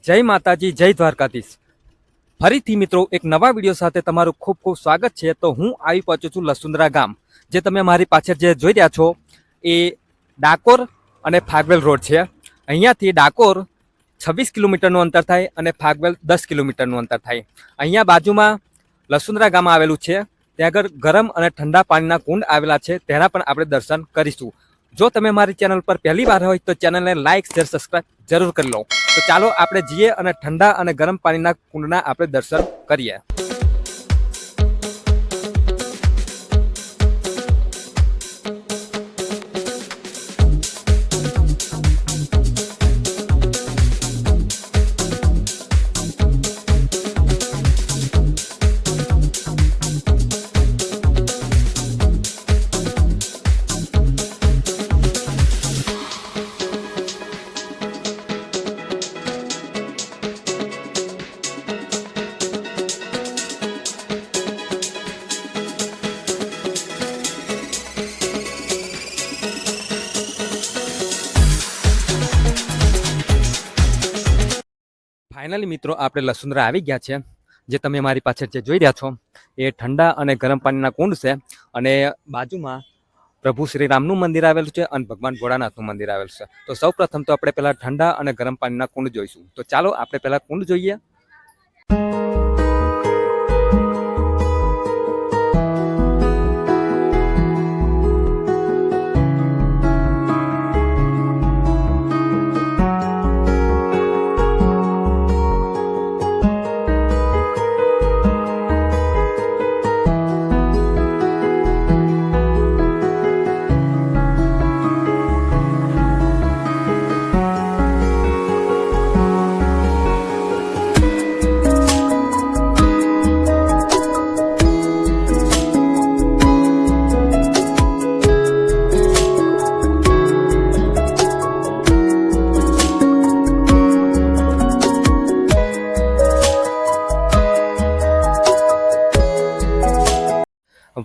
જય માતાજી, જય દ્વારકાધીશ। ફરીથી મિત્રો એક નવા વિડીયો સાથે તમારું ખૂબ ખૂબ સ્વાગત છે। તો હું આવી પહોંચ્યો છું લસુંદરા ગામ। જે તમે મારી પાછળ જે જોઈ રહ્યા છો એ ડાકોર અને ફાગવેલ રોડ છે। અહીંયાથી ડાકોર 26 કિલોમીટરનું અંતર થાય અને ફાગવેલ 10 કિલોમીટરનું અંતર થાય। અહીંયા બાજુમાં લસુંદરા ગામ આવેલું છે। ત્યાં આગળ ગરમ અને ઠંડા પાણીના કુંડ આવેલા છે, તેના પણ આપણે દર્શન કરીશું। જો તમે મારી ચેનલ પર પહેલી વાર હોય તો ચેનલને લાઇક શેર સબસ્ક્રાઇબ જરૂર કરી લો। તો ચાલો આપણે જઈએ અને ઠંડા અને ગરમ પાણીના કુંડના આપણે દર્શન કરીએ। ફાઇનલી મિત્રો આપણે લસુંદરા આવી ગયા છે। જે તમે મારી પાછળ જે જોઈ રહ્યા છો એ ઠંડા અને ગરમ પાણીના કુંડ છે અને બાજુમાં પ્રભુ શ્રી રામનું મંદિર આવેલું છે અને ભગવાન ભોળાનાથનું મંદિર આવેલું છે। તો સૌ પ્રથમ તો આપણે પહેલા ઠંડા અને ગરમ પાણીના કુંડ જોઈશું। તો ચાલો આપણે પહેલા કુંડ જોઈએ।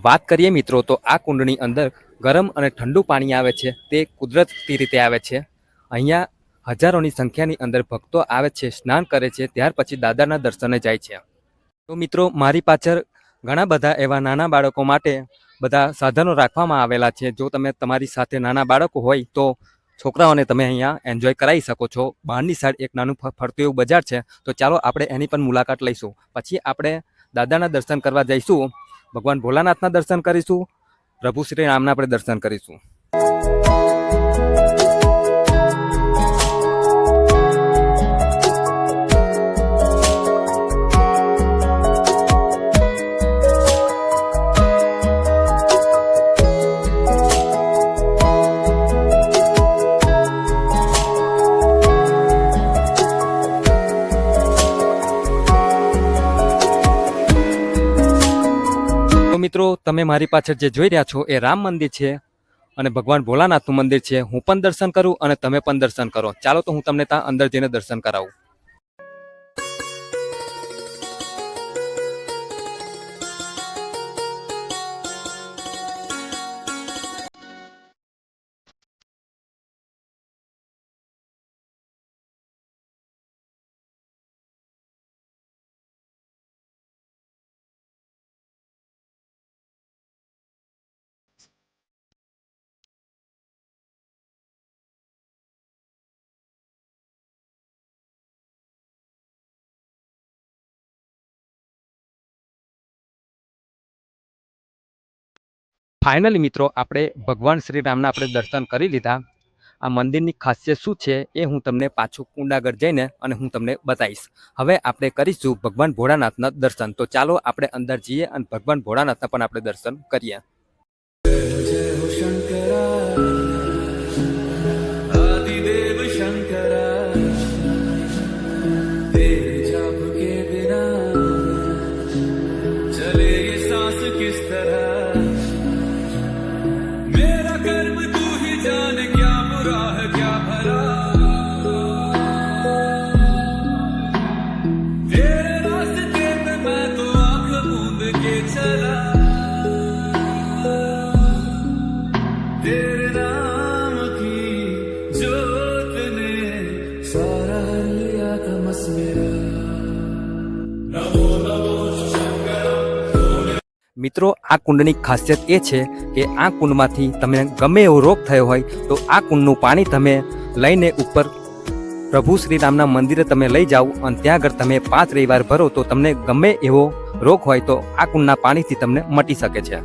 વાત કરીએ મિત્રો તો આ કુંડની અંદર ગરમ અને ઠંડુ પાણી આવે છે, તે કુદરતી રીતે આવે છે। અહીંયા હજારોની સંખ્યાની અંદર ભક્તો આવે છે, સ્નાન કરે છે, ત્યાર પછી દાદાના દર્શને જાય છે। તો મિત્રો મારી પાછળ ઘણા બધા એવા નાના બાળકો માટે બધા સાધનો રાખવામાં આવેલા છે। જો તમે તમારી સાથે નાના બાળકો હોય તો છોકરાઓને તમે અહીંયા એન્જોય કરાવી શકો છો। બહારની સાઈડ એક નાનું ફરતું એવું બજાર છે, તો ચાલો આપણે એની પણ મુલાકાત લઈશું। પછી આપણે દાદાના દર્શન કરવા જઈશું, ભગવાન ભોલાનાથના દર્શન કરીશું, પ્રભુ શ્રી રામના આપણે દર્શન કરીશું। મિત્રો તમે મારી પાછળ જે જોઈ રહ્યા છો એ રામ મંદિર છે અને ભગવાન ભોલાનાથનું મંદિર છે। હું પણ દર્શન કરું અને તમે પણ દર્શન કરો। ચાલો તો હું તમને ત્યાં અંદર જઈને દર્શન કરાવું। ફાઇનલી મિત્રો આપણે ભગવાન શ્રી રામના આપણે દર્શન કરી લીધા। આ મંદિરની ખાસિયત શું છે એ હું તમને પાછું કુંડ આગળ જઈને અને હું તમને બતાવીશ। હવે આપણે કરીશું ભગવાન ભોળાનાથના દર્શન। તો ચાલો આપણે અંદર જઈએ અને ભગવાન ભોળાનાથના પણ આપણે દર્શન કરીએ। મિત્રો આ કુંડની ખાસિયત એ છે કે આ કુંડમાંથી તમે ગમે એવો રોગ થયો હોય તો આ કુંડનું પાણી તમે લઈને ઉપર પ્રભુ શ્રી રામના મંદિરે તમે લઈ જાઓ અને ત્યાં આગળ તમે 5 રવિવાર ભરો તો તમને ગમે એવો રોગ હોય તો આ કુંડના પાણીથી તમને મટી શકે છે.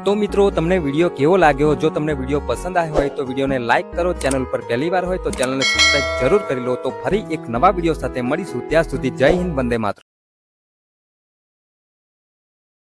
તો મિત્રો તમને વિડીયો કેવો લાગ્યો? જો તમને વિડીયો પસંદ આવ્યો હોય તો વિડીયોને લાઈક કરો. ચેનલ પર પહેલી વાર હોય તો ચેનલને સબસ્ક્રાઇબ જરૂર કરી લો. તો ફરી એક નવા વિડીયો સાથે મળીશું. ત્યાં સુધી જય હિન્દ, વંદે માતરમ.